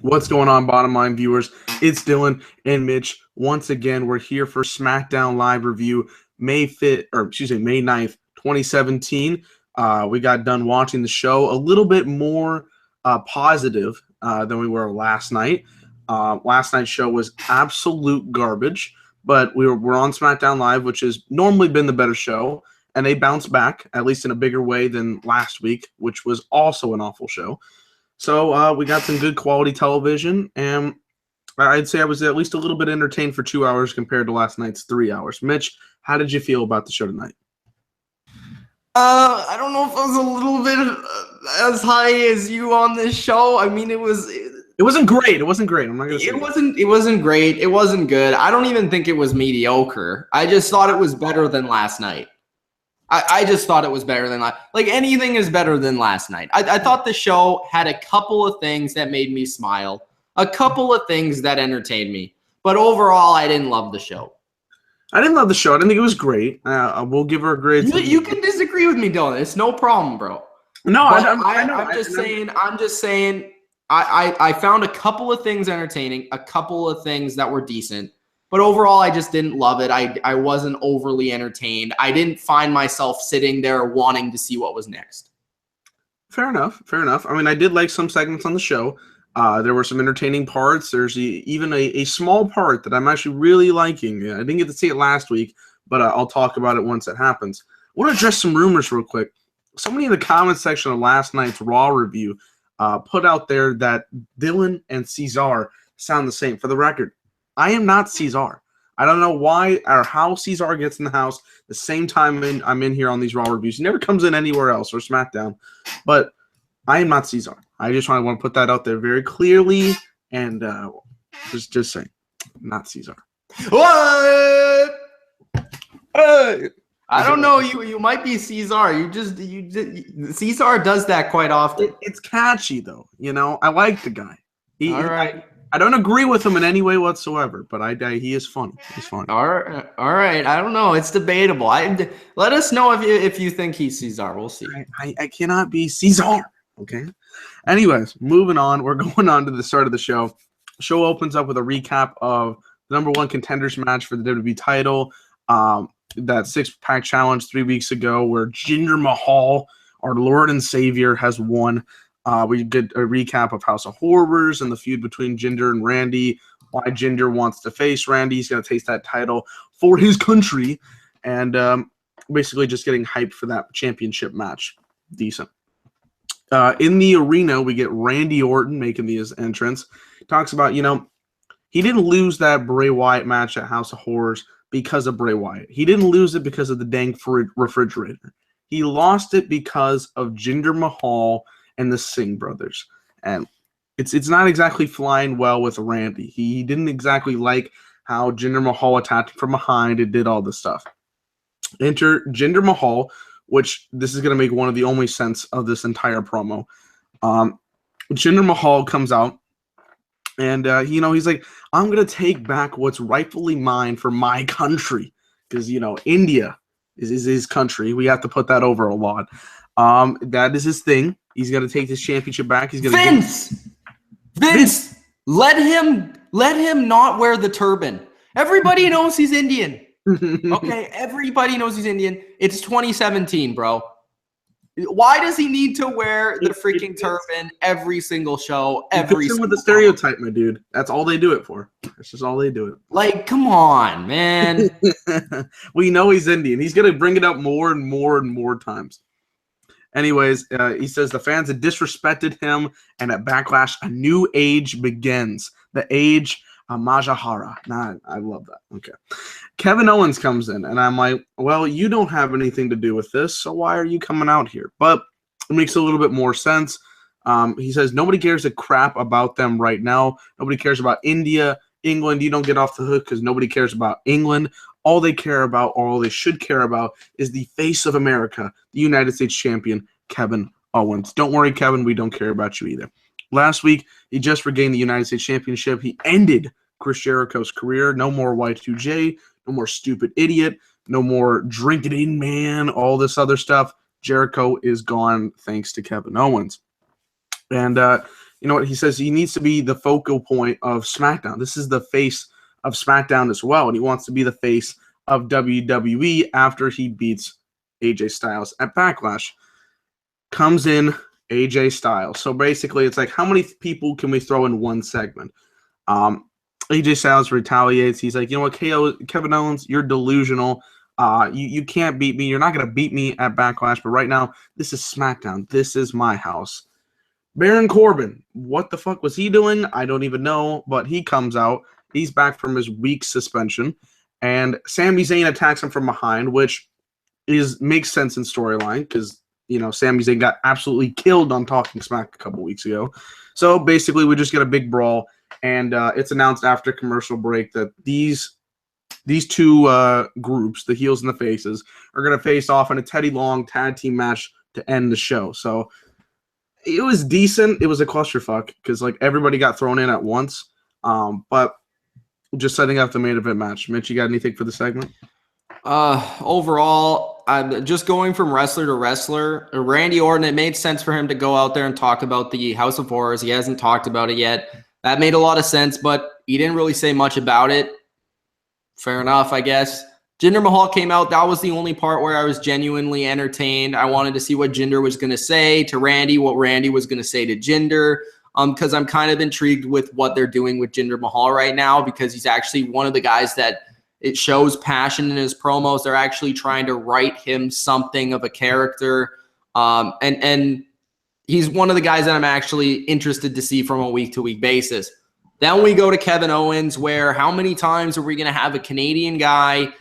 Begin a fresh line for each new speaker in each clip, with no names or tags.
What's going on, bottom line viewers? It's Dylan and Mitch. Once again, we're here for Smackdown live review, May 9th, 2017. We got done watching the show a little bit more positive than we were last night. Last night's show was absolute garbage, but we're on Smackdown Live, which has normally been the better show, and they bounced back, at least in a bigger way than last week, which was also an awful show. So we got some good quality television, and I'd say I was at least a little bit entertained for 2 hours compared to last night's 3 hours. Mitch, how did you feel about the show tonight?
I don't know if I was a little bit as high as you on this show. I mean, it wasn't great.
It wasn't great. I'm not gonna say
it wasn't great. It wasn't good. I don't even think it was mediocre. I just thought it was better than last night. I just thought it was better than like anything is better than last night. I thought the show had a couple of things that made me smile, a couple of things that entertained me, but overall, I didn't love the show.
I didn't love the show. I didn't think it was great. We'll give her a grade.
You can disagree with me, Dylan. It's no problem, bro.
No,
I'm just saying. I found a couple of things entertaining, a couple of things that were decent. But overall, I just didn't love it. I wasn't overly entertained. I didn't find myself sitting there wanting to see what was next.
Fair enough. I mean, I did like some segments on the show. There were some entertaining parts. There's even a small part that I'm actually really liking. I didn't get to see it last week, but I'll talk about it once it happens. I want to address some rumors real quick. Somebody in the comments section of last night's Raw review put out there that Dylan and Cesar sound the same. For the record, I am not Cesar. I don't know why or how Cesar gets in the house the same time I'm in here on these Raw reviews. He never comes in anywhere else or SmackDown. But I am not Cesar. I just want to put that out there very clearly and just saying, not Cesar.
What? Hey. I don't know. You might be Cesar. Cesar does that quite often.
It's catchy though. You know, I like the guy.
All right.
I don't agree with him in any way whatsoever, but he is funny. He's funny.
All right. I don't know. It's debatable. Let us know if you think he's Cesar. We'll see.
I cannot be Cesar. Okay. Anyways, moving on. We're going on to the start of the show. The show opens up with a recap of the number one contenders match for the WWE title. That six-pack challenge 3 weeks ago where Jinder Mahal, our Lord and Savior, has won. We did a recap of House of Horrors and the feud between Jinder and Randy, why Jinder wants to face Randy. He's going to taste that title for his country, and basically just getting hyped for that championship match. Decent. In the arena, we get Randy Orton making his entrance. Talks about, he didn't lose that Bray Wyatt match at House of Horrors because of Bray Wyatt. He didn't lose it because of the dang refrigerator. He lost it because of Jinder Mahal and the Singh brothers. And it's not exactly flying well with Randy. He didn't exactly like how Jinder Mahal attacked from behind and did all this stuff. Enter Jinder Mahal, which this is going to make one of the only sense of this entire promo. Jinder Mahal comes out, and he's like, I'm going to take back what's rightfully mine for my country. Because, India is his country. We have to put that over a lot. That is his thing. He's going to take this championship back. He's going to
Vince, let him not wear the turban. Everybody knows he's Indian. Okay, everybody knows he's Indian. It's 2017, bro. Why does he need to wear the freaking turban every single show?
With the stereotype, my dude. That's all they do it for. That's just all they do it.
Like, come on, man.
We know he's Indian. He's going to bring it up more and more and more times. Anyways, he says the fans had disrespected him, and at Backlash, a new age begins. The age of Majahara. Nah, I love that. Okay. Kevin Owens comes in, and I'm like, well, you don't have anything to do with this, so why are you coming out here? But it makes a little bit more sense. He says nobody cares a crap about them right now. Nobody cares about India, England. You don't get off the hook because nobody cares about England. All they care about, or all they should care about, is the face of America, the United States champion, Kevin Owens. Don't worry, Kevin. We don't care about you either. Last week, he just regained the United States championship. He ended Chris Jericho's career. No more Y2J. No more stupid idiot. No more drink it in, man. All this other stuff. Jericho is gone thanks to Kevin Owens. And you know what? He says he needs to be the focal point of SmackDown. This is the face of SmackDown as well, and he wants to be the face of WWE after he beats AJ Styles at Backlash. Comes in AJ Styles. So basically, it's like, how many people can we throw in one segment? AJ Styles retaliates. He's like, you know what, Kevin Owens, you're delusional. You can't beat me. You're not going to beat me at Backlash, but right now, this is SmackDown. This is my house. Baron Corbin, what the fuck was he doing? I don't even know, but he comes out. He's back from his week suspension, and Sami Zayn attacks him from behind, which makes sense in storyline because, you know, Sami Zayn got absolutely killed on Talking Smack a couple weeks ago. So basically, we just get a big brawl, and it's announced after commercial break that these two groups, the heels and the faces, are going to face off in a Teddy Long tag team match to end the show. So it was decent. It was a clusterfuck because, like, everybody got thrown in at once. But just setting up the main event match. Mitch, you got anything for the segment?
Overall, I'm just going from wrestler to wrestler. Randy Orton, it made sense for him to go out there and talk about the House of Horrors. He hasn't talked about it yet. That made a lot of sense, but he didn't really say much about it. Fair enough, I guess. Jinder Mahal came out. That was the only part where I was genuinely entertained. I wanted to see what Jinder was going to say to Randy, what Randy was going to say to Jinder, because I'm kind of intrigued with what they're doing with Jinder Mahal right now, because he's actually one of the guys that it shows passion in his promos. They're actually trying to write him something of a character, and he's one of the guys that I'm actually interested to see from a week-to-week basis. Then we go to Kevin Owens, where how many times are we going to have a Canadian guy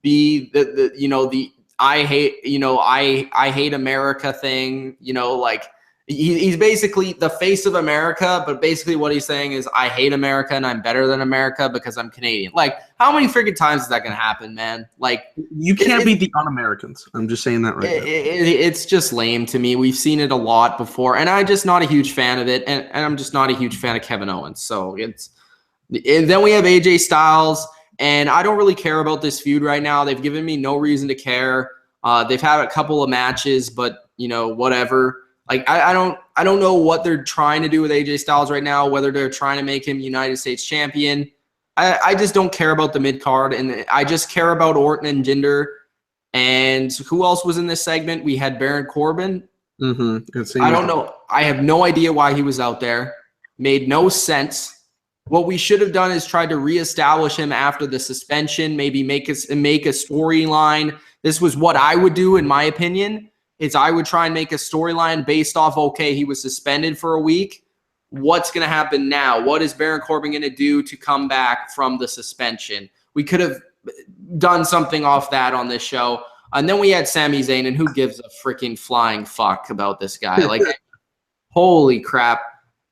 be the I hate America thing, like he's basically the face of America, but basically what he's saying is I hate America and I'm better than America because I'm Canadian. Like, how many freaking times is that going to happen, man? Like,
you can't beat the un-Americans. I'm just saying that right now.
It's just lame to me. We've seen it a lot before, and I'm just not a huge fan of it, and I'm just not a huge fan of Kevin Owens. So and then we have AJ Styles, and I don't really care about this feud right now. They've given me no reason to care. They've had a couple of matches, but whatever. Like, I don't know what they're trying to do with AJ Styles right now, whether they're trying to make him United States champion. I just don't care about the mid-card, and I just care about Orton and Jinder. And who else was in this segment? We had Baron Corbin. I don't know. I have no idea why he was out there. Made no sense. What we should have done is tried to reestablish him after the suspension, maybe make a storyline. This was what I would do, in my opinion. I would try and make a storyline based off, okay, he was suspended for a week. What's going to happen now? What is Baron Corbin going to do to come back from the suspension? We could have done something off that on this show. And then we had Sami Zayn, and who gives a freaking flying fuck about this guy? Like, holy crap.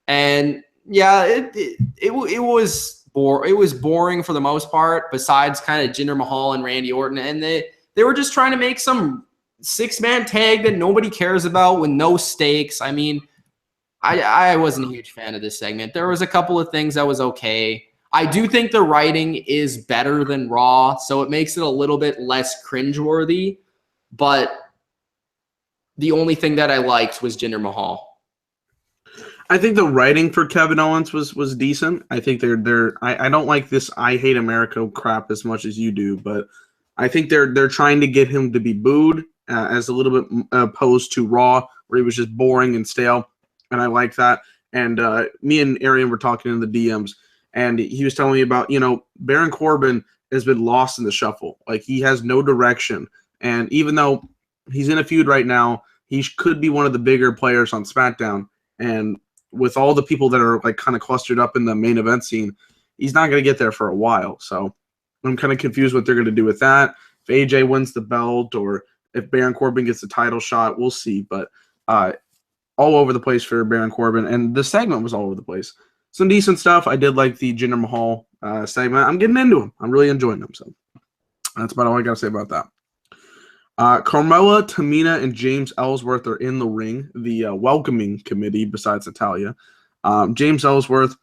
And yeah, it was boring for the most part, besides kind of Jinder Mahal and Randy Orton. And they were just trying to make some six-man tag that nobody cares about with no stakes. I mean, I wasn't a huge fan of this segment. There was a couple of things that was okay. I do think the writing is better than Raw, so it makes it a little bit less cringeworthy. But the only thing that I liked was Jinder Mahal.
I think the writing for Kevin Owens was decent. I think I don't like this I hate America crap as much as you do, but I think they're trying to get him to be booed as a little bit opposed to Raw, where he was just boring and stale, and I like that. And me and Arian were talking in the DMs, and he was telling me about, Baron Corbin has been lost in the shuffle. Like, he has no direction, and even though he's in a feud right now, he could be one of the bigger players on SmackDown, and with all the people that are like kind of clustered up in the main event scene, he's not going to get there for a while. So I'm kind of confused what they're going to do with that. If AJ wins the belt or if Baron Corbin gets the title shot, we'll see. But all over the place for Baron Corbin, and the segment was all over the place. Some decent stuff. I did like the Jinder Mahal segment. I'm getting into him. I'm really enjoying him. So that's about all I got to say about that. Carmella, Tamina, and James Ellsworth are in the ring, the welcoming committee besides Natalya. James Ellsworth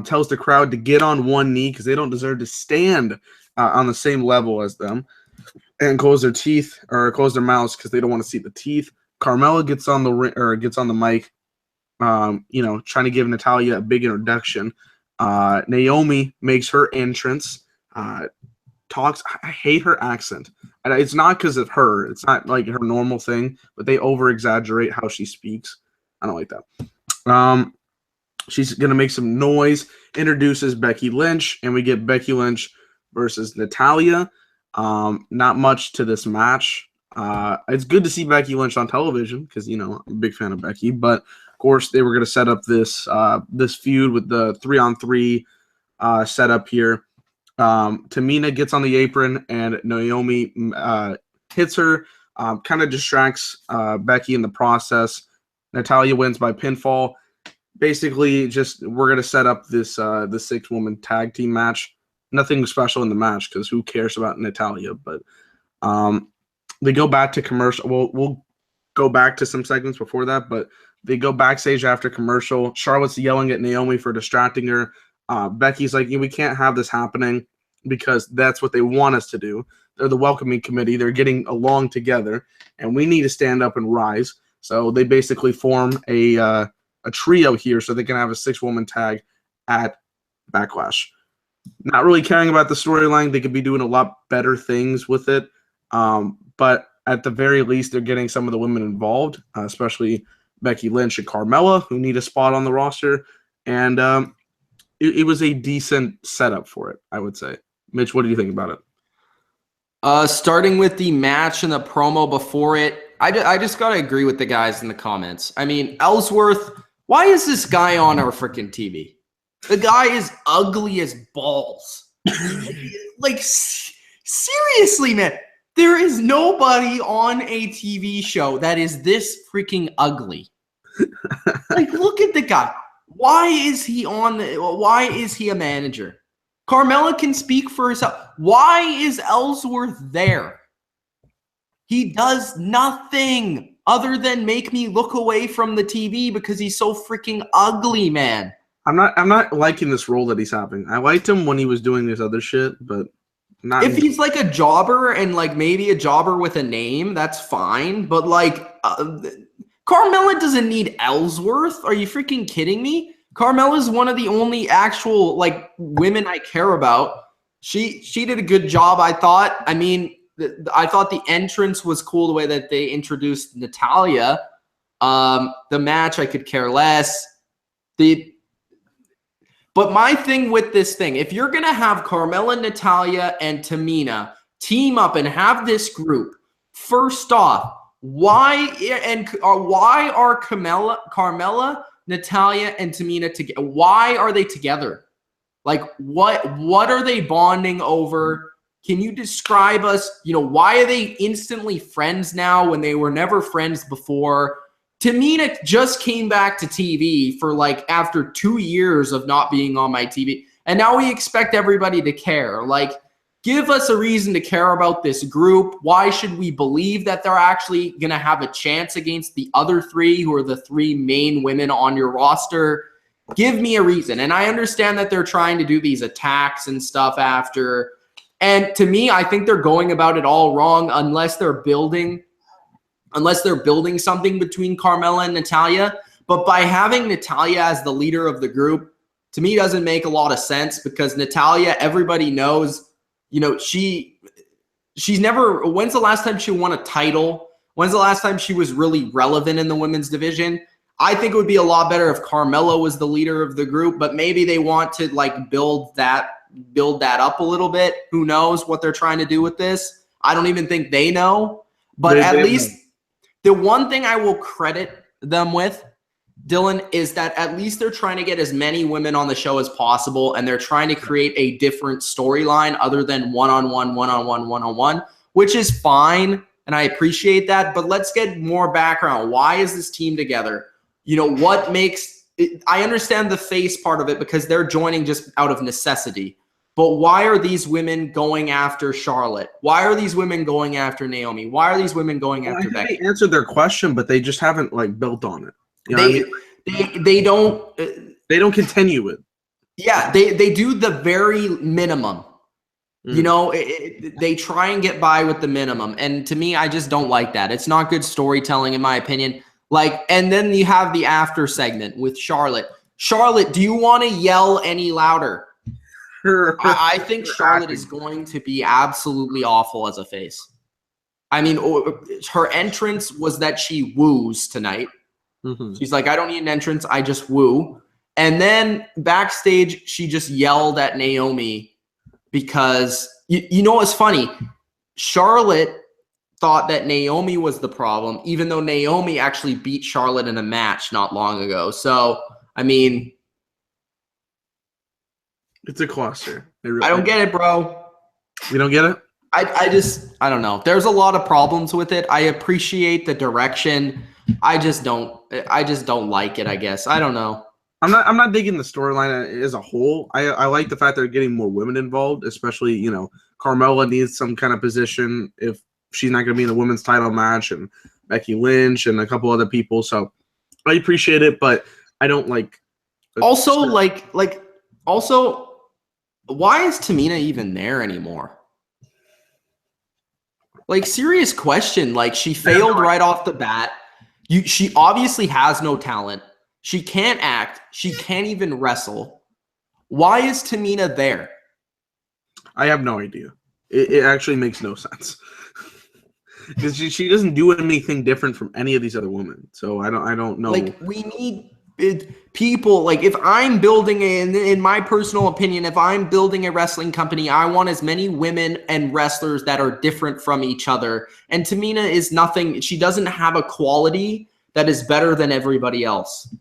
tells the crowd to get on one knee because they don't deserve to stand on the same level as them, and close their teeth or close their mouths because they don't want to see the teeth. Carmella gets on the mic, trying to give Natalya a big introduction. Naomi makes her entrance, talks. I hate her accent. And it's not because of her. It's not like her normal thing, but they over-exaggerate how she speaks. I don't like that. She's going to make some noise, introduces Becky Lynch, and we get Becky Lynch versus Natalya. Not much to this match. It's good to see Becky Lynch on television because, I'm a big fan of Becky. But, of course, they were going to set up this feud with the 3-on-3 setup here. Tamina gets on the apron, and Naomi hits her, kind of distracts Becky in the process. Natalya wins by pinfall. Basically, we're going to set up this the 6-woman tag team match. Nothing special in the match because who cares about Natalya? But they go back to commercial. We'll go back to some segments before that, but they go backstage after commercial. Charlotte's yelling at Naomi for distracting her. Becky's like, we can't have this happening because that's what they want us to do. They're the welcoming committee. They're getting along together, and we need to stand up and rise. So they basically form a trio here so they can have a 6-woman tag at Backlash. Not really caring about the storyline. They could be doing a lot better things with it. But at the very least, they're getting some of the women involved, especially Becky Lynch and Carmella, who need a spot on the roster. And it was a decent setup for it, I would say. Mitch, what do you think about it?
Starting with the match and the promo before it, I just got to agree with the guys in the comments. I mean, Ellsworth, why is this guy on our freaking TV? The guy is ugly as balls. Like, seriously, man. There is nobody on a TV show that is this freaking ugly. Like, look at the guy. Why is he a manager? Carmella can speak for herself. Why is Ellsworth there? He does nothing other than make me look away from the TV because he's so freaking ugly, man.
I'm not liking this role that he's having. I liked him when he was doing this other shit, but not
if he's like a jobber and like maybe a jobber with a name, that's fine. But like Carmella doesn't need Ellsworth. Are you freaking kidding me? Carmella is one of the only actual like women I care about. She did a good job, I thought. I mean, I thought the entrance was cool the way that they introduced Natalya. The match I could care less. But my thing with this thing, if you're going to have Carmella, Natalya, and Tamina team up and have this group, first off, why are Carmella, Natalya, and Tamina together? Why are they together? Like, what are they bonding over? Can you describe us? Why are they instantly friends now when they were never friends before? Tamina just came back to TV for like after 2 years of not being on my TV. And now we expect everybody to care. Like, give us a reason to care about this group. Why should we believe that they're actually going to have a chance against the other 3 who are the 3 main women on your roster? Give me a reason. And I understand that they're trying to do these attacks and stuff after. And to me, I think they're going about it all wrong unless they're building something between Carmella and Natalya. But by having Natalya as the leader of the group, to me, doesn't make a lot of sense because Natalya, everybody knows, she's never, when's the last time she won a title? When's the last time she was really relevant in the women's division? I think it would be a lot better if Carmella was the leader of the group, but maybe they want to like build that up a little bit. Who knows what they're trying to do with this? I don't even think they know, but at least the one thing I will credit them with, Dylan, is that at least they're trying to get as many women on the show as possible, and they're trying to create a different storyline other than one-on-one, which is fine, and I appreciate that, but let's get more background. Why is this team together? What makes it, I understand the face part of it because they're joining just out of necessity. But why are these women going after Charlotte? Why are these women going after Naomi? Why are these women going after Becky?
They answered their question, but they just haven't like built on it.
They
don't continue it.
Yeah, they do the very minimum. They try and get by with the minimum. And to me, I just don't like that. It's not good storytelling, in my opinion. Like, and then you have the after segment with Charlotte. Charlotte, do you want to yell any louder? I think Charlotte is going to be absolutely awful as a face. I mean, her entrance was that she woos tonight. Mm-hmm. She's like, I don't need an entrance. I just woo. And then backstage, she just yelled at Naomi because, you know what's funny? Charlotte thought that Naomi was the problem, even though Naomi actually beat Charlotte in a match not long ago. So, I mean,
it's a cluster.
I don't get it, bro.
You don't get it?
I don't know. There's a lot of problems with it. I appreciate the direction. I just don't like it, I guess. I don't know.
I'm not digging the storyline as a whole. I like the fact they're getting more women involved, especially, you know, Carmella needs some kind of position if she's not going to be in the women's title match, and Becky Lynch and a couple other people. So I appreciate it, but I don't like.
Also, why is Tamina even there anymore? Like, serious question. Like, she failed right off the bat. She obviously has no talent. She can't act. She can't even wrestle. Why is Tamina there?
I have no idea. It actually makes no sense. Because she doesn't do anything different from any of these other women. So I don't know.
Like, we need people. Like, if I'm building in my personal opinion, if I'm building a wrestling company, I want as many women and wrestlers that are different from each other. And Tamina is nothing. She doesn't have a quality that is better than everybody else.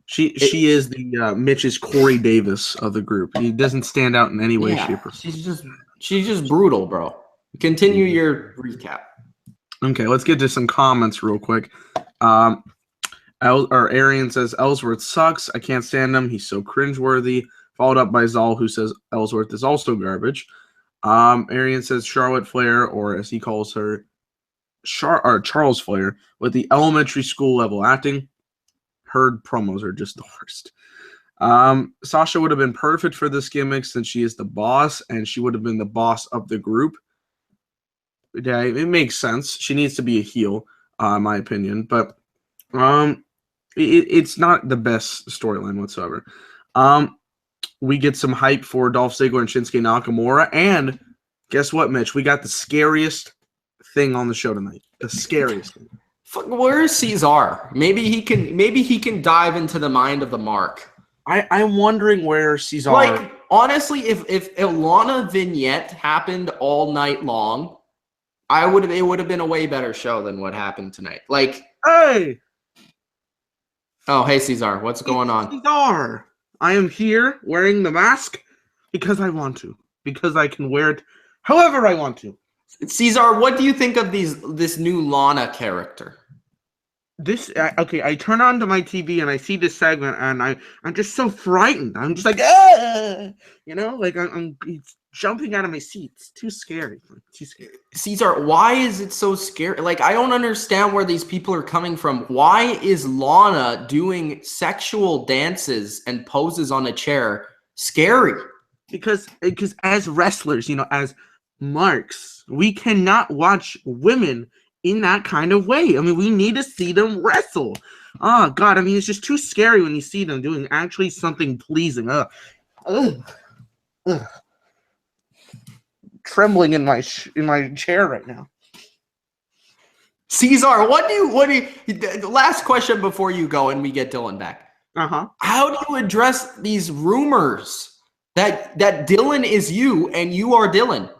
She is the Mitch's Corey Davis of the group. He doesn't stand out in any way, shape, or form.
She's just brutal, bro. Continue your recap.
Okay, let's get to some comments real quick. Arian says Ellsworth sucks. I can't stand him. He's so cringeworthy. Followed up by Zal, who says Ellsworth is also garbage. Arian says Charlotte Flair, or as he calls her, Charles Flair, with the elementary school level acting. Her promos are just the worst. Sasha would have been perfect for this gimmick since she is the boss, and she would have been the boss of the group. Yeah, it makes sense. She needs to be a heel, in my opinion, but it's not the best storyline whatsoever. We get some hype for Dolph Ziggler and Shinsuke Nakamura, and guess what, Mitch? We got the scariest thing on the show tonight. The scariest thing.
Where is Cesar? Maybe he can dive into the mind of the Mark.
I'm wondering where Cesar.
Like, honestly, if a Lana vignette happened all night long, it would have been a way better show than what happened tonight. Like,
hey.
Oh, hey, Cesar. What's going on?
Cesar, I am here wearing the mask because I want to. Because I can wear it however I want to.
Cesar, what do you think of this new Lana character?
Okay, I turn on to my TV and I see this segment and I'm just so frightened. I'm just like, ah! You know, like I'm jumping out of my seat. It's too scary. Too scary.
Cesar, why is it so scary? Like, I don't understand where these people are coming from. Why is Lana doing sexual dances and poses on a chair scary?
Because as wrestlers, you know, as marks, we cannot watch women in that kind of way. I mean, we need to see them wrestle. Oh God, I mean, it's just too scary when you see them doing actually something pleasing. Trembling in my chair right now.
Cesar, what do you last question before you go and we get Dylan back. How do you address these rumors that Dylan is you and you are Dylan?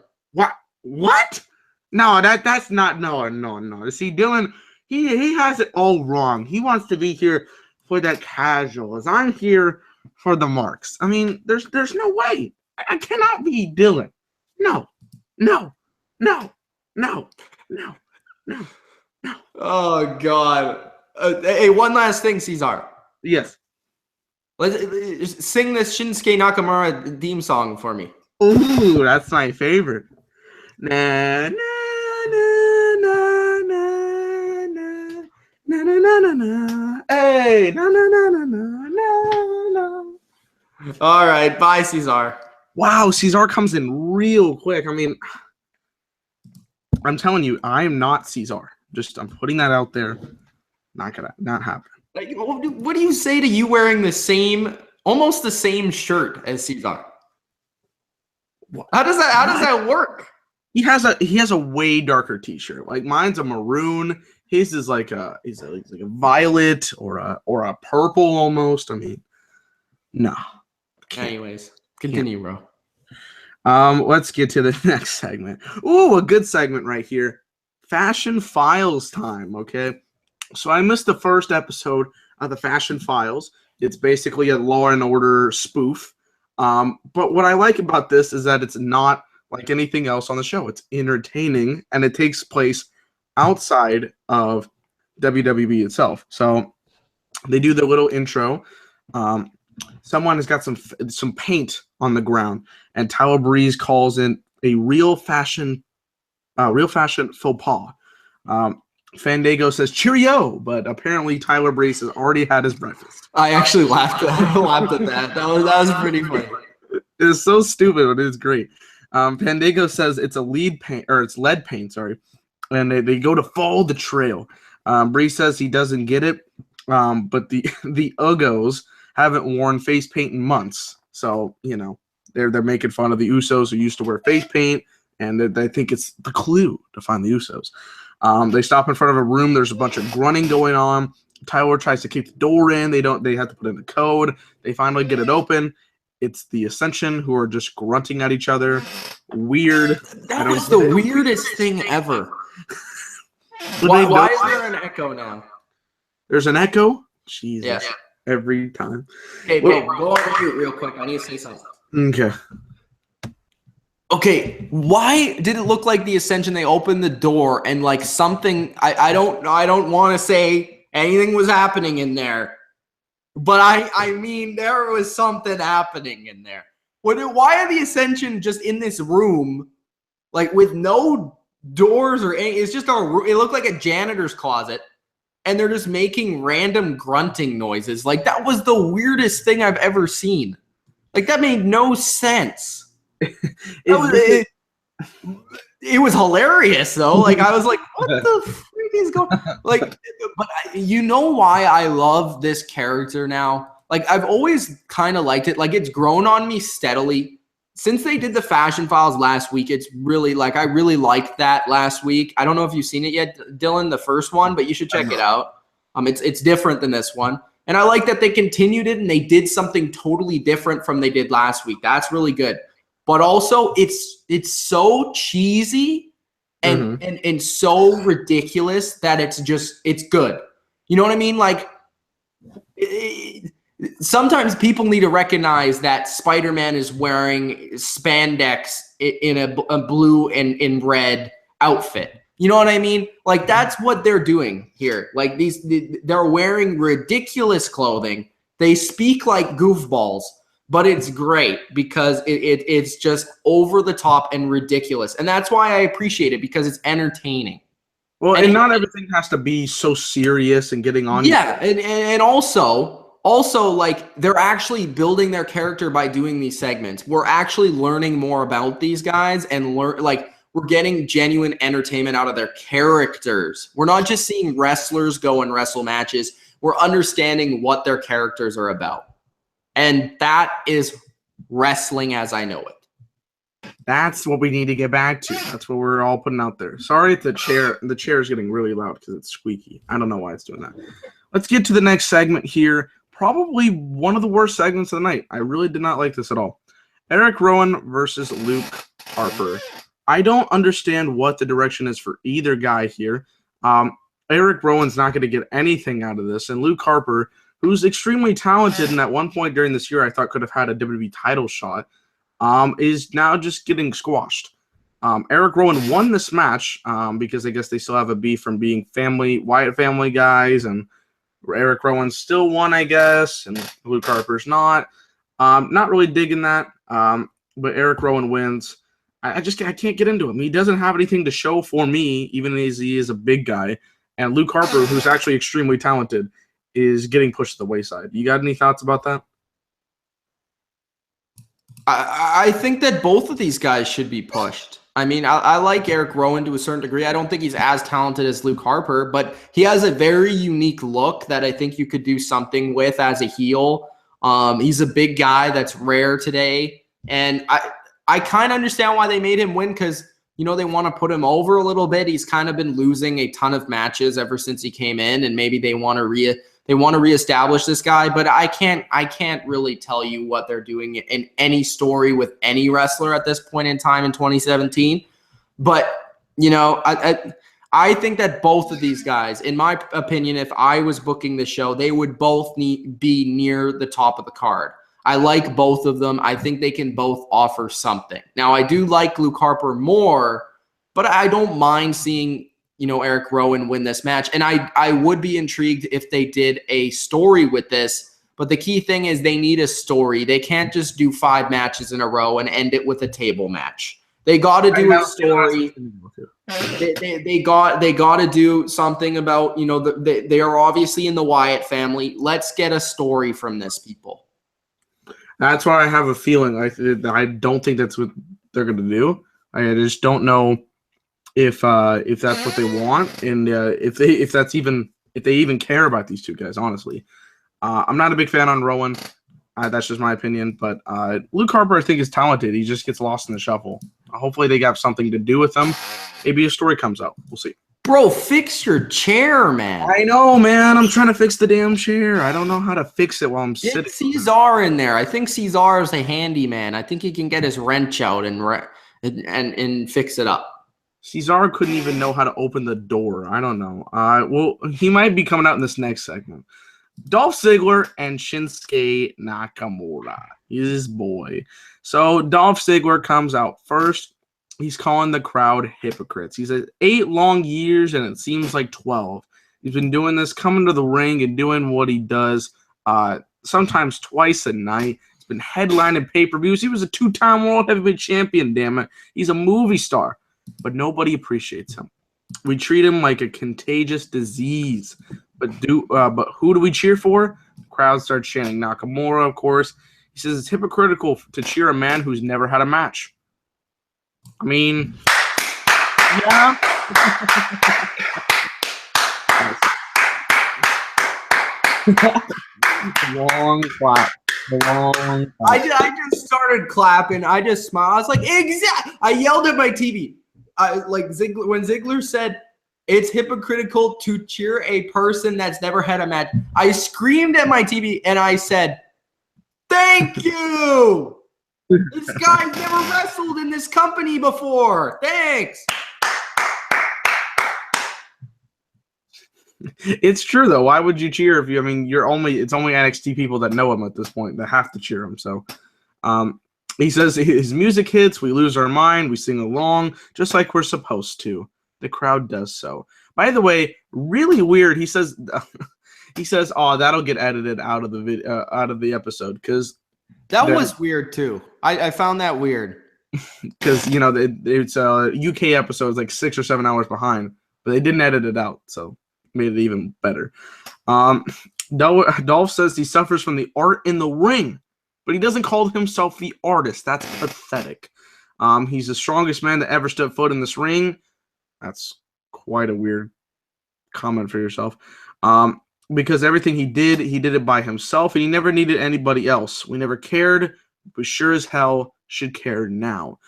What? No, that's not no. See, Dylan, he has it all wrong. He wants to be here for the casuals. I'm here for the marks. I mean, there's no way. I cannot be Dylan. No.
Oh God. Hey, one last thing, Cesar.
Yes.
Let's sing this Shinsuke Nakamura theme song for me.
Ooh, that's my favorite. Na na na na na na na na na na. Hey, na na na na na na.
All right, bye, Cesar.
Wow, Cesar comes in real quick. I mean, I'm telling you, I am not Cesar. I'm putting that out there. Not happen.
Like, what do you say to you wearing almost the same shirt as Cesar? How does that work?
He has a way darker t-shirt. Like mine's a maroon. His is like a violet or a purple almost. I mean, no.
Anyways, continue, bro.
Let's get to the next segment. Ooh, a good segment right here. Fashion Files time, okay? So I missed the first episode of the Fashion Files. It's basically a Law and Order spoof. But what I like about this is that it's not like anything else on the show. It's entertaining, and it takes place outside of WWE itself. So they do their little intro. Someone has got some paint on the ground, and Tyler Breeze calls in a real fashion faux pas. Fandango says cheerio, but apparently Tyler Breeze has already had his breakfast.
I actually laughed at that. That was pretty funny.
It's so stupid, but it's great. Fandango says it's lead paint, sorry, and they go to follow the trail. Breeze says he doesn't get it, but the Uggos haven't worn face paint in months, so they're making fun of the Usos who used to wear face paint, and they think it's the clue to find the Usos. They stop in front of a room. There's a bunch of grunting going on. Tyler tries to kick the door in. They have to put in the code. They finally get it open. It's the Ascension who are just grunting at each other. Weird.
That was the weirdest thing ever. Why is there an echo now?
There's an echo? Jesus.
Yeah.
Every time.
Hey, babe, go on mute real quick. I need to say something. Okay, why did it look like the Ascension? They opened the door and like something. I don't want to say anything was happening in there, but I mean there was something happening in there. Why are the Ascension just in this room, like with no doors or anything? It's just it looked like a janitor's closet, and they're just making random grunting noises. Like that was the weirdest thing I've ever seen. Like that made no sense. It was hilarious though. Like I was like, what the freak is going on? Like, but you know why I love this character now? Like I've always kind of liked it. Like it's grown on me steadily since they did the Fashion Files last week. It's really like I really liked that last week. I don't know if you've seen it yet, Dylan, the first one, but you should check it out. It's different than this one. And I like that they continued it and they did something totally different from they did last week. That's really good. But also, it's so cheesy and so ridiculous that it's good. You know what I mean? Like, sometimes people need to recognize that Spider-Man is wearing spandex in a blue and in red outfit. You know what I mean? Like, that's what they're doing here. Like, they're wearing ridiculous clothing. They speak like goofballs. But it's great because it's just over the top and ridiculous. And that's why I appreciate it, because it's entertaining.
Well, and not everything has to be so serious and getting on.
Yeah, and also like they're actually building their character by doing these segments. We're actually learning more about these guys and we're getting genuine entertainment out of their characters. We're not just seeing wrestlers go and wrestle matches. We're understanding what their characters are about. And that is wrestling as I know it.
That's what we need to get back to. That's what we're all putting out there. Sorry if the chair is getting really loud because it's squeaky. I don't know why it's doing that. Let's get to the next segment here. Probably one of the worst segments of the night. I really did not like this at all. Eric Rowan versus Luke Harper. I don't understand what the direction is for either guy here. Eric Rowan's not going to get anything out of this. And Luke Harper, who's extremely talented and at one point during this year I thought could have had a WWE title shot, is now just getting squashed. Eric Rowan won this match because I guess they still have a beef from being Wyatt family guys, and Eric Rowan still won, I guess, and Luke Harper's not. Not really digging that, but Eric Rowan wins. I can't get into him. He doesn't have anything to show for me, even as he is a big guy. And Luke Harper, who's actually extremely talented, is getting pushed to the wayside. You got any thoughts about that?
I think that both of these guys should be pushed. I mean, I like Eric Rowan to a certain degree. I don't think he's as talented as Luke Harper, but he has a very unique look that I think you could do something with as a heel. He's a big guy that's rare today. And I kind of understand why they made him win because, you know, they want to put him over a little bit. He's kind of been losing a ton of matches ever since he came in, and maybe they want to reestablish this guy. But I can't really tell you what they're doing in any story with any wrestler at this point in time in 2017. But, you know, I think that both of these guys, in my opinion, if I was booking the show, they would both be near the top of the card. I like both of them. I think they can both offer something. Now, I do like Luke Harper more, but I don't mind seeing, you know, Eric Rowan win this match. And I would be intrigued if they did a story with this. But the key thing is they need a story. They can't just do 5 matches in a row and end it with a table match. They got to do a story. They got to do something about, you know, they are obviously in the Wyatt family. Let's get a story from this, people.
That's why I have a feeling. I don't think that's what they're going to do. I just don't know if that's what they want, and if they even care about these two guys. Honestly, I'm not a big fan on Rowan. That's just my opinion. But Luke Harper, I think, is talented. He just gets lost in the shuffle. Hopefully, they got something to do with him. Maybe a story comes out. We'll see.
Bro, fix your chair, man.
I know, man. I'm trying to fix the damn chair. I don't know how to fix it while I'm sitting.
Get Cesar in there. I think Cesar is a handyman. I think he can get his wrench out and fix it up.
Cesar couldn't even know how to open the door. I don't know. Well, he might be coming out in this next segment. Dolph Ziggler and Shinsuke Nakamura. He's his boy. So Dolph Ziggler comes out first. He's calling the crowd hypocrites. He said 8 long years, and it seems like 12. He's been doing this, coming to the ring and doing what he does, sometimes twice a night. He's been headlining pay-per-views. He was a 2-time World Heavyweight Champion, damn it. He's a movie star, but nobody appreciates him. We treat him like a contagious disease. But who do we cheer for? The crowd starts chanting Nakamura, of course. He says it's hypocritical to cheer a man who's never had a match. I mean, yeah. Long clap.
I just started clapping. I just smiled. I was like, exact. I yelled at my TV. When Ziggler said it's hypocritical to cheer a person that's never had a match, I screamed at my TV and I said, "Thank you. This guy's never wrestled in this company before. Thanks."
It's true though. Why would you cheer if you? I mean, it's only NXT people that know him at this point that have to cheer him. So, he says his music hits, we lose our mind, we sing along just like we're supposed to. The crowd does so. By the way, really weird. He says, "Oh, that'll get edited out of the episode because."
That was weird too. I found that weird
because you know it's UK episodes like 6 or 7 hours behind, but they didn't edit it out, so made it even better. Dolph says he suffers from the art in the ring, but he doesn't call himself the artist. That's pathetic. He's the strongest man that ever stood foot in this ring. That's quite a weird comment for yourself. Because everything he did it by himself, and he never needed anybody else. We never cared, but sure as hell should care now.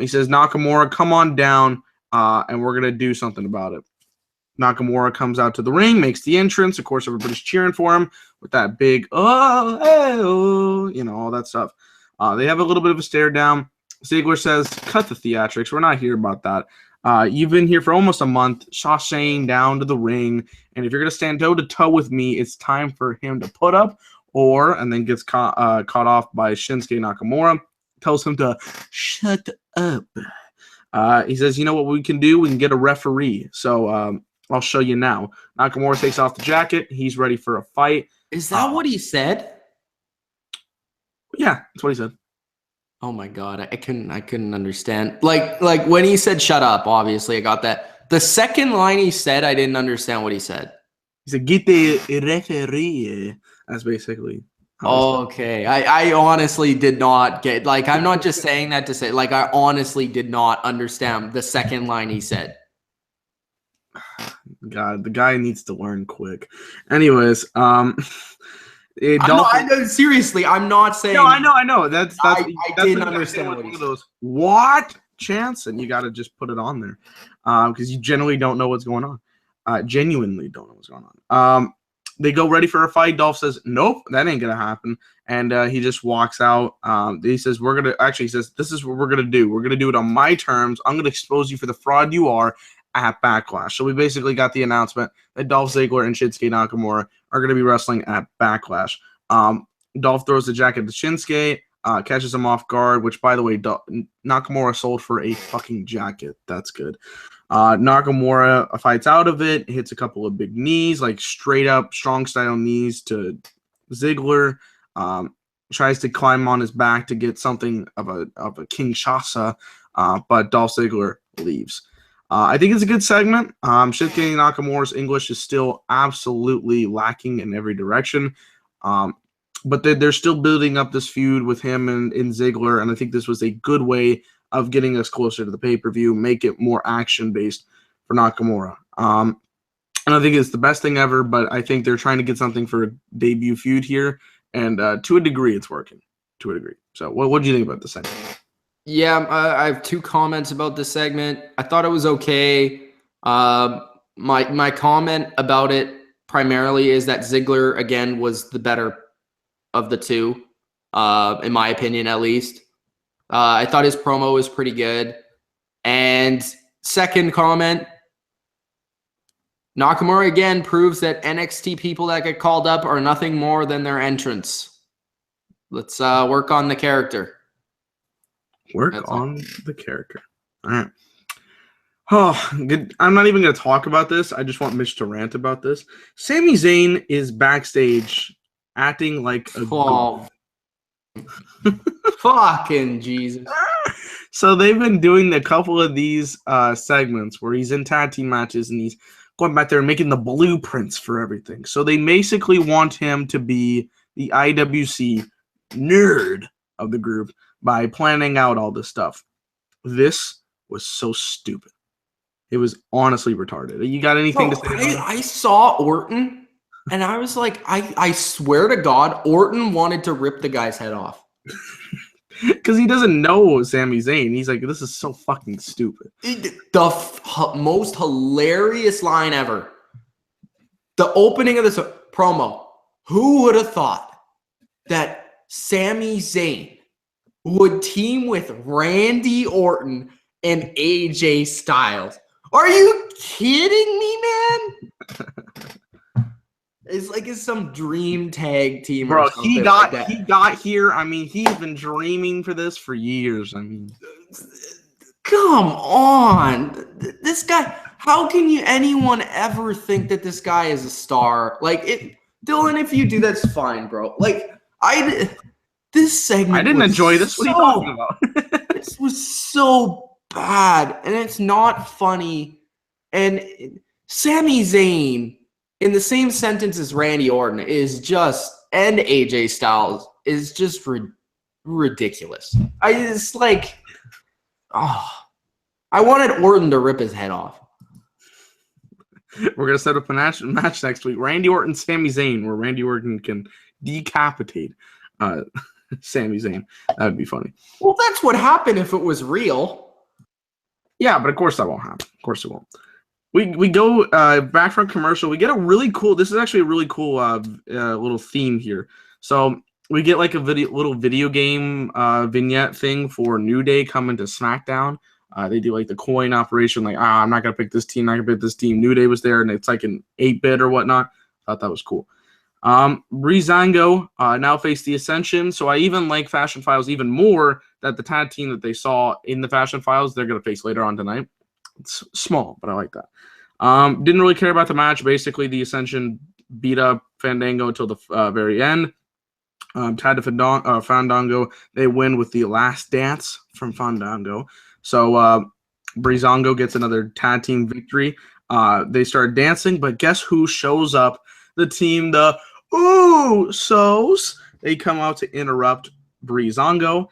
He says, Nakamura, come on down, and we're going to do something about it. Nakamura comes out to the ring, makes the entrance. Of course, everybody's cheering for him with that big, all that stuff. They have a little bit of a stare down. Ziggler says, cut the theatrics. We're not here about that. You've been here for almost a month. Shane down to the ring. And if you're going to stand toe-to-toe with me, it's time for him to put up and then gets caught off by Shinsuke Nakamura. Tells him to shut up. He says, you know what we can do? We can get a referee. So I'll show you now. Nakamura takes off the jacket. He's ready for a fight.
Is that what he said?
Yeah, that's what he said.
Oh my God, I couldn't understand. Like when he said shut up, obviously I got that. The second line he said, I didn't understand what he said.
He said, get the referee. That's basically
Okay. I honestly did not get, like, I'm not just saying that to say, like, I honestly did not understand the second line he said.
God, the guy needs to learn quick. Anyways,
Seriously, I'm not saying.
No, I know. That's
I
that's
didn't
when you
understand
gotta
what
say
he
one of those what chants, and you got to just put it on there, because you generally don't know what's going on. Genuinely don't know what's going on. They go ready for a fight. Dolph says, "Nope, that ain't gonna happen," and he just walks out. He says, he says, "This is what we're gonna do. We're gonna do it on my terms. I'm gonna expose you for the fraud you are at Backlash." So we basically got the announcement that Dolph Ziggler and Shinsuke Nakamura are gonna be wrestling at Backlash. Dolph throws the jacket to Shinsuke, catches him off guard, which, by the way, Nakamura sold for a fucking jacket. That's good. Nakamura fights out of it, hits a couple of big knees, like straight up strong style knees to Ziggler. Tries to climb on his back to get something of a Kinshasa, but Dolph Ziggler leaves. I think it's a good segment. Shinsuke Nakamura's English is still absolutely lacking in every direction. But they're still building up this feud with him and Ziggler, and I think this was a good way of getting us closer to the pay-per-view, make it more action-based for Nakamura. And I think it's the best thing ever, but I think they're trying to get something for a debut feud here, and to a degree, it's working. To a degree. So what do you think about this segment?
Yeah, I have two comments about this segment. I thought it was okay. My comment about it primarily is that Ziggler, again, was the better of the two, in my opinion, at least. I thought his promo was pretty good. And second comment, Nakamura again proves that NXT people that get called up are nothing more than their entrance. Let's work on the character.
Work on the character. All right. Oh, good. I'm not even going to talk about this. I just want Mitch to rant about this. Sami Zayn is backstage acting like a
fucking Jesus.
So they've been doing a couple of these segments where he's in tag team matches and he's going back there and making the blueprints for everything. So they basically want him to be the IWC nerd of the group by planning out all this stuff. This was so stupid. It was honestly retarded. You got anything to say about it?
I saw Orton, and I was like, I swear to God, Orton wanted to rip the guy's head off.
Because he doesn't know Sami Zayn. He's like, this is so fucking stupid.
The most hilarious line ever. The opening of this promo. Who would have thought that Sami Zayn would team with Randy Orton and AJ Styles? Are you kidding me, man? It's like it's some dream tag team.
Bro,
or something
he
got
here. I mean, he's been dreaming for this for years. I mean,
come on. This guy, how can anyone ever think that this guy is a star? Like, Dylan, if you do, that's fine, bro. Like, this segment
I didn't enjoy this. What are you talking about?
This was so bad, and it's not funny. And Sami Zayn, in the same sentence as Randy Orton, is just, and AJ Styles, is just ridiculous. It's like, I wanted Orton to rip his head off.
We're going to set up a match next week. Randy Orton, Sami Zayn, where Randy Orton can decapitate Sami Zayn. That would be funny.
Well, that's what happened if it was real.
Yeah, but of course that won't happen. Of course it won't. We go back from commercial. We get a really cool. This is actually a really cool little theme here. So we get like a little video game vignette thing for New Day coming to SmackDown. They do like the coin operation. Like, I'm not gonna pick this team. Not gonna pick this team. New Day was there, and it's like an 8-bit or whatnot. Thought that was cool. Breezango now face the Ascension. So I even like Fashion Files even more that the tag team that they saw in the Fashion Files they're gonna face later on tonight. It's small, but I like that. Didn't really care about the match. Basically, the Ascension beat up Fandango until the very end. Tied to Fandango. They win with the last dance from Fandango. So Breezango gets another tag team victory. They start dancing, but guess who shows up? The team, the Usos. they come out to interrupt Breezango.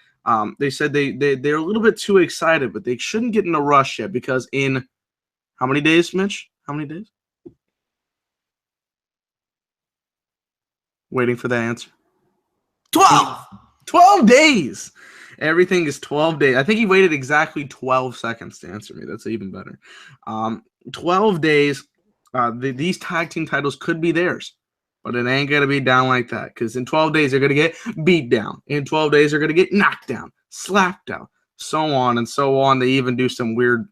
They said they're a little bit too excited, but they shouldn't get in a rush yet because in how many days, Mitch? How many days? Waiting for the answer.
12.
12 days. Everything is 12 days. I think he waited exactly 12 seconds to answer me. That's even better. 12 days. These tag team titles could be theirs, but it ain't going to be down like that because in 12 days, they're going to get beat down. In 12 days, they're going to get knocked down, slapped down, so on and so on. They even do some weird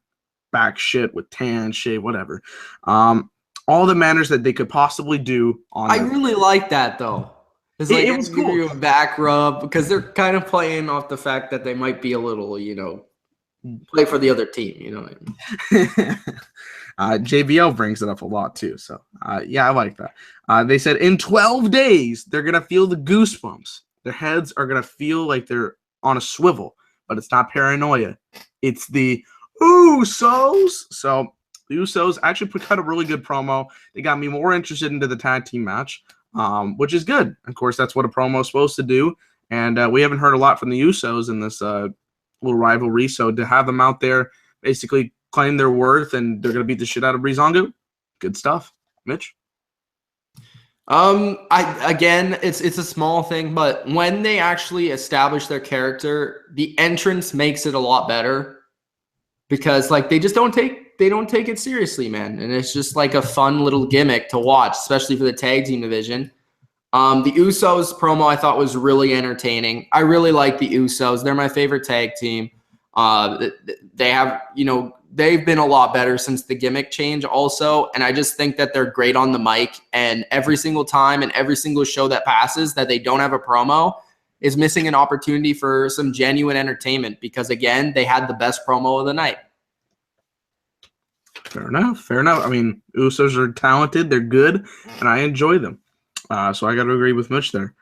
back shit with tan, shave, whatever. All the manners that they could possibly do on.
I really like that, though. It's like
it was cool.
You a back rub because they're kind of playing off the fact that they might be a little, play for the other team. You know what I mean?
JBL brings it up a lot too. So, yeah, I like that. They said in 12 days, they're going to feel the goosebumps. Their heads are going to feel like they're on a swivel, but it's not paranoia. It's the Usos. So, the Usos actually cut a really good promo. They got me more interested into the tag team match. Which is good. Of course, that's what a promo is supposed to do. And we haven't heard a lot from the Usos in this little rivalry. So to have them out there basically claim their worth and they're going to beat the shit out of Breezango, good stuff. Mitch?
It's a small thing, but when they actually establish their character, the entrance makes it a lot better because they just don't take it seriously, man. And it's just like a fun little gimmick to watch, especially for the tag team division. The Usos promo I thought was really entertaining. I really like the Usos. They're my favorite tag team. They have, they've been a lot better since the gimmick change also. And I just think that they're great on the mic. And every single time and every single show that passes that they don't have a promo is missing an opportunity for some genuine entertainment because, again, they had the best promo of the night.
Fair enough. I mean, Usos are talented. They're good, and I enjoy them. So I got to agree with Mitch there.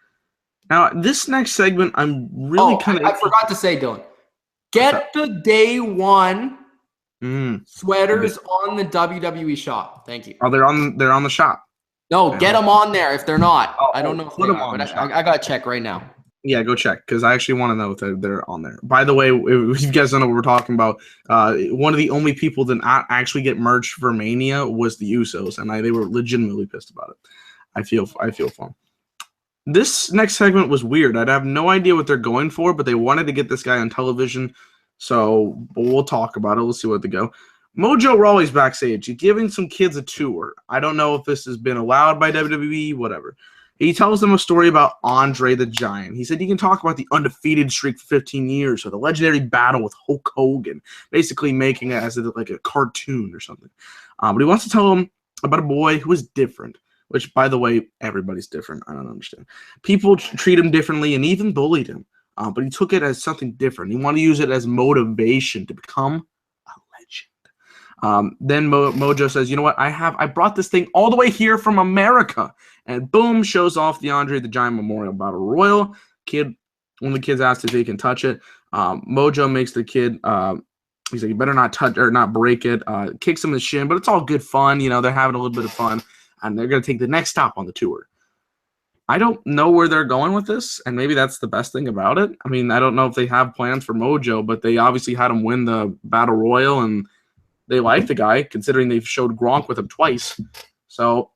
Now, this next segment, I'm really
I forgot to say, Dylan. Get the day one sweaters on the WWE shop. Thank you.
Oh, they're on the shop.
No, get them on there if they're not. I don't know if they are, but I got to check right now.
Yeah, go check because I actually want to know if they're on there. By the way, if you guys don't know what we're talking about, one of the only people that not actually get merch for Mania was the Usos, and they were legitimately pissed about it. I feel for them. This next segment was weird. I'd have no idea what they're going for, but they wanted to get this guy on television, so we'll talk about it. We'll see where they go. Mojo Rawley's backstage. He's giving some kids a tour. I don't know if this has been allowed by WWE, whatever. He tells them a story about Andre the Giant. He said he can talk about the undefeated streak for 15 years or the legendary battle with Hulk Hogan, basically making it as like a cartoon or something. But he wants to tell them about a boy who is different, which, by the way, everybody's different. I don't understand. People treat him differently and even bullied him, but he took it as something different. He wanted to use it as motivation to become a legend. Then Mojo says, you know what? I brought this thing all the way here from America. And boom, shows off the Andre the Giant Memorial Battle Royal. One of the kids asked if he can touch it. Mojo makes the kid, he's like, you better not touch or not break it. Kicks him in the shin, but it's all good fun. They're having a little bit of fun. And they're going to take the next stop on the tour. I don't know where they're going with this, and maybe that's the best thing about it. I mean, I don't know if they have plans for Mojo, but they obviously had him win the Battle Royal, and they like the guy, considering they've showed Gronk with him twice. So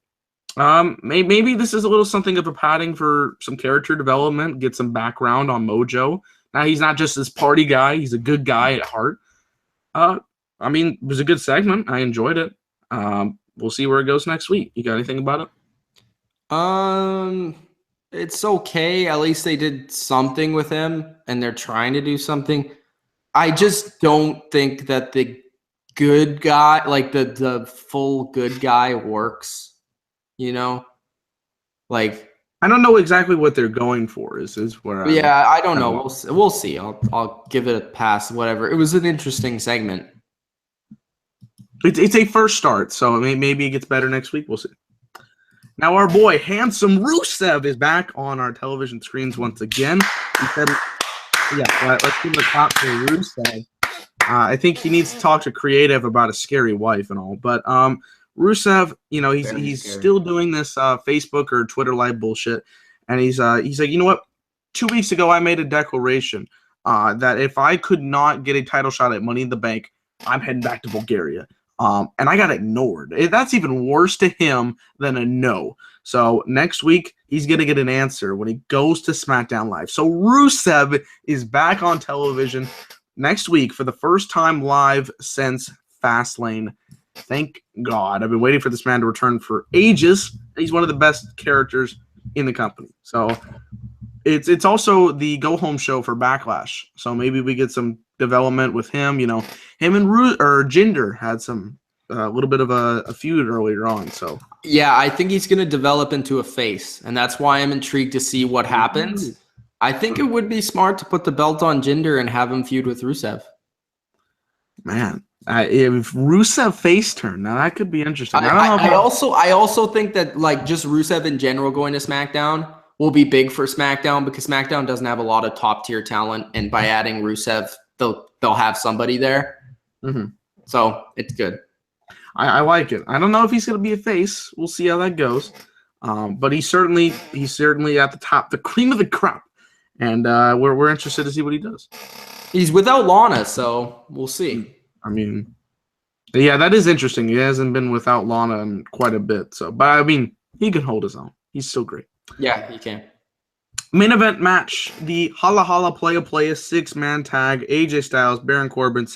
maybe this is a little something of a padding for some character development, get some background on Mojo. Now, he's not just this party guy. He's a good guy at heart. I mean, it was a good segment. I enjoyed it. We'll see where it goes next week. You got anything about
it? It's okay. At least they did something with him, and they're trying to do something. I just don't think that the good guy, like the full good guy, works.
I don't know exactly what they're going for. Is where?
I don't know. We'll see. I'll give it a pass. Whatever. It was an interesting segment.
It's a first start, so maybe it gets better next week. We'll see. Now, our boy, handsome Rusev, is back on our television screens once again. He said, let's give him a clap for Rusev. I think he needs to talk to creative about a scary wife and all. But Rusev, he's still doing this Facebook or Twitter live bullshit. And he's like, you know what? 2 weeks ago, I made a declaration that if I could not get a title shot at Money in the Bank, I'm heading back to Bulgaria. And I got ignored. That's even worse to him than a no. So next week, he's going to get an answer when he goes to SmackDown Live. So Rusev is back on television next week for the first time live since Fastlane. Thank God. I've been waiting for this man to return for ages. He's one of the best characters in the company. So it's also the go-home show for Backlash. So maybe we get some development with him. You know, him and Jinder had some a little bit of a feud earlier on. So
yeah, I think he's going to develop into a face, and that's why I'm intrigued to see what happens. I think it would be smart to put the belt on Jinder and have him feud with Rusev.
Man, if Rusev face turn, now that could be interesting.
I also think that like just Rusev in general going to SmackDown will be big for SmackDown because SmackDown doesn't have a lot of top tier talent, and by adding Rusev, they'll have somebody there.
Mm-hmm.
So it's good.
I like it. I don't know if he's going to be a face. We'll see how that goes. But he's certainly at the top, the cream of the crop, and we're interested to see what he does.
He's without Lana, so we'll see.
I mean, yeah, that is interesting. He hasn't been without Lana in quite a bit. So, but I mean, he can hold his own. He's still great.
Yeah, he can.
Main event match: the Hala Hala Playa 6-man tag. AJ Styles, Baron Corbin,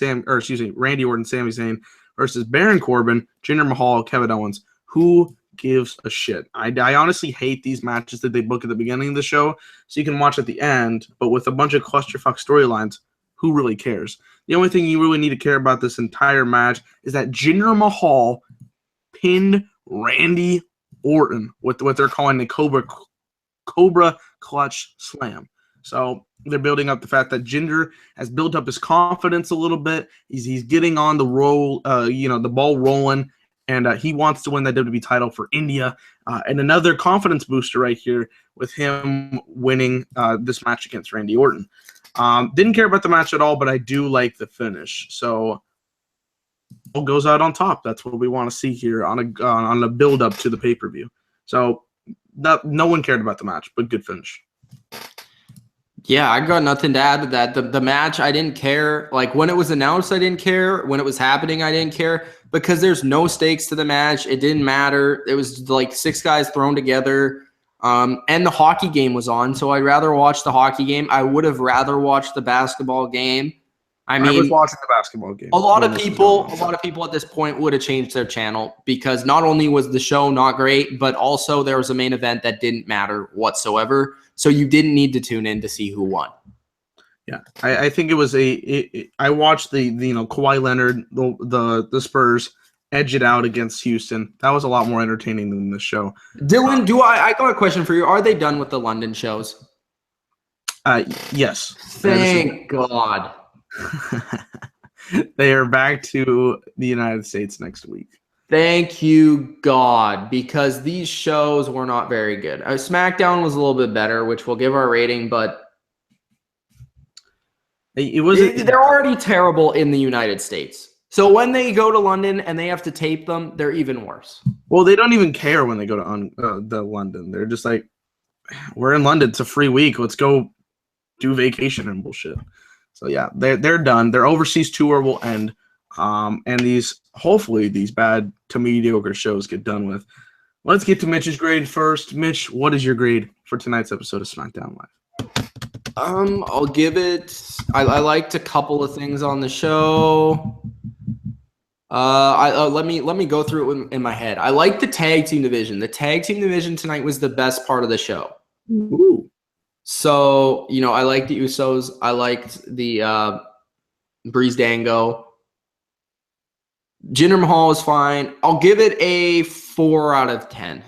Randy Orton, Sami Zayn versus Baron Corbin, Jinder Mahal, Kevin Owens. Who gives a shit? I honestly hate these matches that they book at the beginning of the show so you can watch at the end, but with a bunch of clusterfuck storylines, who really cares? The only thing you really need to care about this entire match is that Jinder Mahal pinned Randy Orton with what they're calling the Cobra Clutch Slam. So they're building up the fact that Jinder has built up his confidence a little bit. He's getting on the roll, the ball rolling, and he wants to win that WWE title for India. And another confidence booster right here with him winning this match against Randy Orton. Didn't care about the match at all, but I do like the finish. So it goes out on top. That's what we want to see here on a build up to the pay-per-view. So no one cared about the match, but good finish.
Yeah, I got nothing to add to that. The match, I didn't care. Like when it was announced, I didn't care. When it was happening, I didn't care because there's no stakes to the match. It didn't matter. It was like 6 guys thrown together. And the hockey game was on, so I'd rather watch the hockey game. I would have rather watched the basketball game. I was
watching the basketball game.
A lot of people at this point would have changed their channel because not only was the show not great, but also there was a main event that didn't matter whatsoever. So you didn't need to tune in to see who won.
Yeah, I think it was I watched the Kawhi Leonard, the Spurs edge it out against Houston. That was a lot more entertaining than this show.
Dylan, I got a question for you. Are they done with the London shows?
Yes.
Thank God.
They are back to the United States next week.
Thank you, God, because these shows were not very good. SmackDown was a little bit better, which we'll give our rating, but they're already terrible in the United States. So when they go to London and they have to tape them, they're even worse.
Well, they don't even care when they go to the London. They're just like, we're in London. It's a free week. Let's go do vacation and bullshit. So yeah, they're done. Their overseas tour will end. And hopefully these bad to mediocre shows get done with. Let's get to Mitch's grade first. Mitch, what is your grade for tonight's episode of SmackDown Live?
I'll give it. I liked a couple of things on the show. Let me go through it in my head. I like the tag team division. The tag team division tonight was the best part of the show.
Ooh.
So I liked the Usos. I liked the Breeze Dango. Jinder Mahal is fine. I'll give it a 4 out of 10.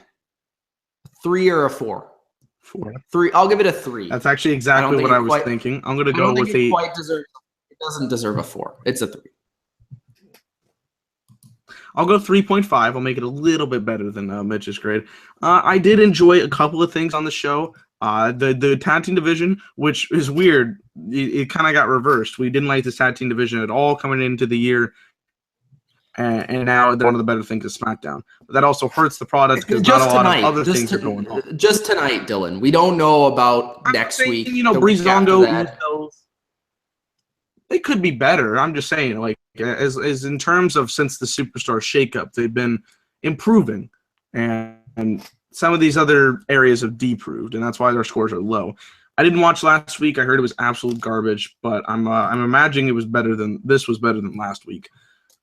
3 or a 4.
4.
3. I'll give it a 3.
That's actually exactly what I was thinking. I'm gonna go with a.
It doesn't deserve a 4. It's a 3.
I'll go 3.5. I'll make it a little bit better than Mitch's grade. I did enjoy a couple of things on the show. The tag team division, which is weird, it kind of got reversed. We didn't like this tag team division at all coming into the year. and now they're one of the better things is SmackDown. But that also hurts the product because not
Just
a lot
tonight,
of other things are going on.
just tonight, Dylan. We don't know about
I'm
next
saying,
week.
you know,
the week after
Breezango,
that.
Usos, they could be better. I'm just saying, like, as in terms of since the Superstar shakeup, they've been improving, and some of these other areas have deproved, and that's why their scores are low. I didn't watch last week. I heard it was absolute garbage, but I'm imagining it was better than this was better than last week.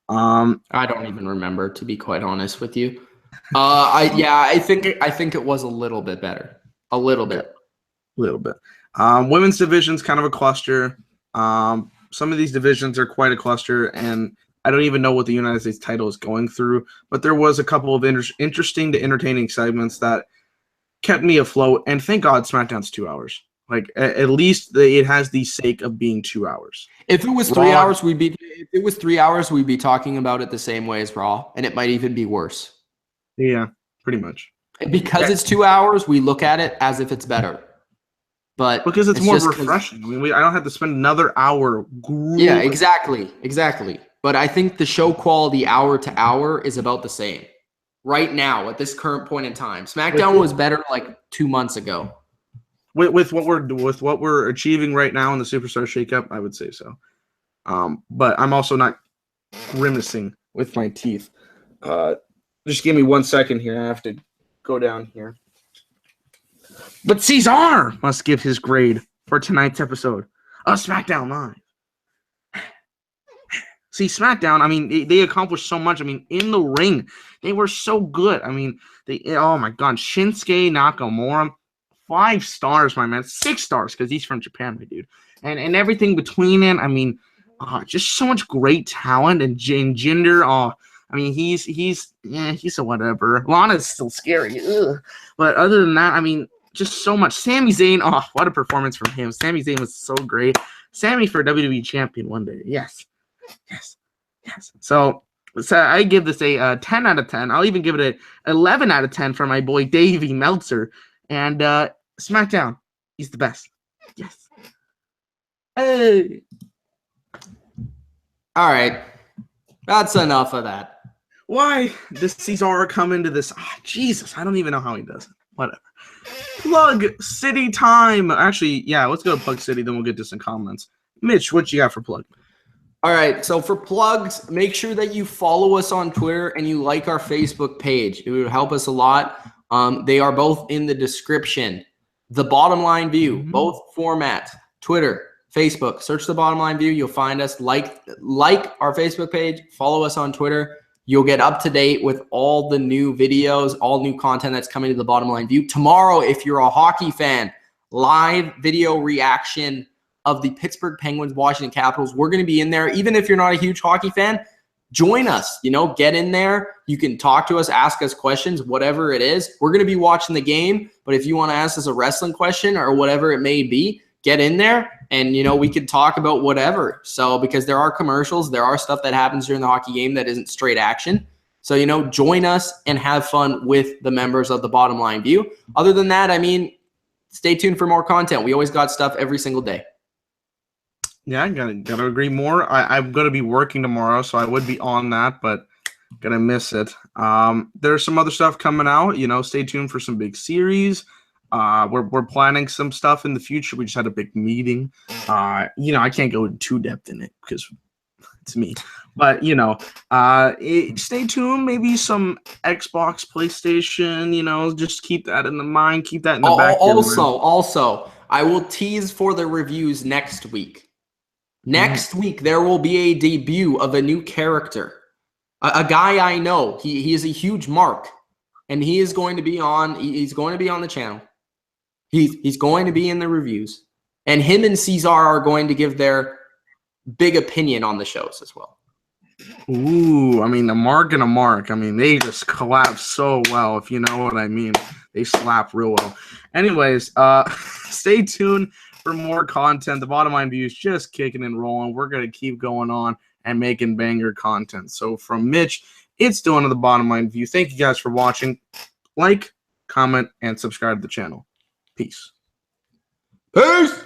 I don't even remember, to be quite honest with you. I think it was a little bit better, a little bit.
Women's division's kind of a cluster. Some of these divisions are quite a cluster, and I don't even know what the United States title is going through. But there was a couple of interesting to entertaining segments that kept me afloat. And thank God SmackDown's 2 hours. Like at least it has the sake of being 2 hours.
If it was 3 hours, we'd be talking about it the same way as Raw, and it might even be worse.
Yeah, pretty much.
Because it's 2 hours, we look at it as if it's better. But
because it's more refreshing. I mean, I don't have to spend another hour.
Yeah, exactly. But I think the show quality hour to hour is about the same right now at this current point in time. SmackDown was better like 2 months ago.
With what we're achieving right now in the Superstar shakeup, I would say so. But I'm also not grimacing with my teeth. Just give me 1 second here. I have to go down here. But Cesar must give his grade for tonight's episode of SmackDown Live. See, SmackDown, I mean, they accomplished so much. I mean, in the ring, they were so good. I mean, oh my God, Shinsuke Nakamura, 5 stars, my man, 6 stars because he's from Japan, my dude, and everything between it. I mean, just so much great talent and Jinder. I mean, he's a whatever. Lana's still scary, but other than that, I mean, just so much. Sami Zayn, what a performance from him. Sami Zayn was so great. Sami for WWE champion one day. Yes. So I give this a 10 out of 10. I'll even give it a 11 out of 10 for my boy Davey Meltzer. And SmackDown, he's the best. Yes. Hey.
All right. That's enough of that.
Why does Cesar come into this? Jesus, I don't even know how he does it. Whatever. Plug City time. Actually, yeah, let's go to Plug City, then we'll get to some comments. Mitch, what you got for plug?
All right, so for plugs, make sure that you follow us on Twitter and you like our Facebook page. It would help us a lot. They are both in the description. The Bottom Line View, both formats, Twitter, Facebook. Search The Bottom Line View. You'll find us. Like our Facebook page. Follow us on Twitter. You'll get up to date with all the new videos, all new content that's coming to The Bottom Line View. Tomorrow, if you're a hockey fan, live video reaction of the Pittsburgh Penguins, Washington Capitals. We're going to be in there. Even if you're not a huge hockey fan, join us. Get in there. You can talk to us, ask us questions, whatever it is. We're going to be watching the game, but if you want to ask us a wrestling question or whatever it may be, get in there and, we can talk about whatever. So, because there are commercials, there are stuff that happens during the hockey game that isn't straight action. So, join us and have fun with the members of The Bottom Line View. Other than that, I mean, stay tuned for more content. We always got stuff every single day.
Yeah, I gotta agree more. I'm gonna be working tomorrow, so I would be on that, but gonna miss it. There's some other stuff coming out. Stay tuned for some big series. We're planning some stuff in the future. We just had a big meeting. I can't go in too depth in it because it's me. But stay tuned. Maybe some Xbox, PlayStation. Just keep that in the mind. Keep that in the back.
Also, I will tease for the reviews next week. Next week, there will be a debut of a new character, a guy I know. He is a huge mark, and he is going to be on. He's going to be on the channel. He's going to be in the reviews, and him and Cesar are going to give their big opinion on the shows as well.
Ooh, I mean, a mark and a mark. I mean, they just collab so well, if you know what I mean. They slap real well. Anyways, stay tuned for more content. The Bottom Line View is just kicking and rolling. We're going to keep going on and making banger content. So from Mitch, it's Dylan of The Bottom Line View. Thank you guys for watching. Like, comment, and subscribe to the channel. Peace.
Peace!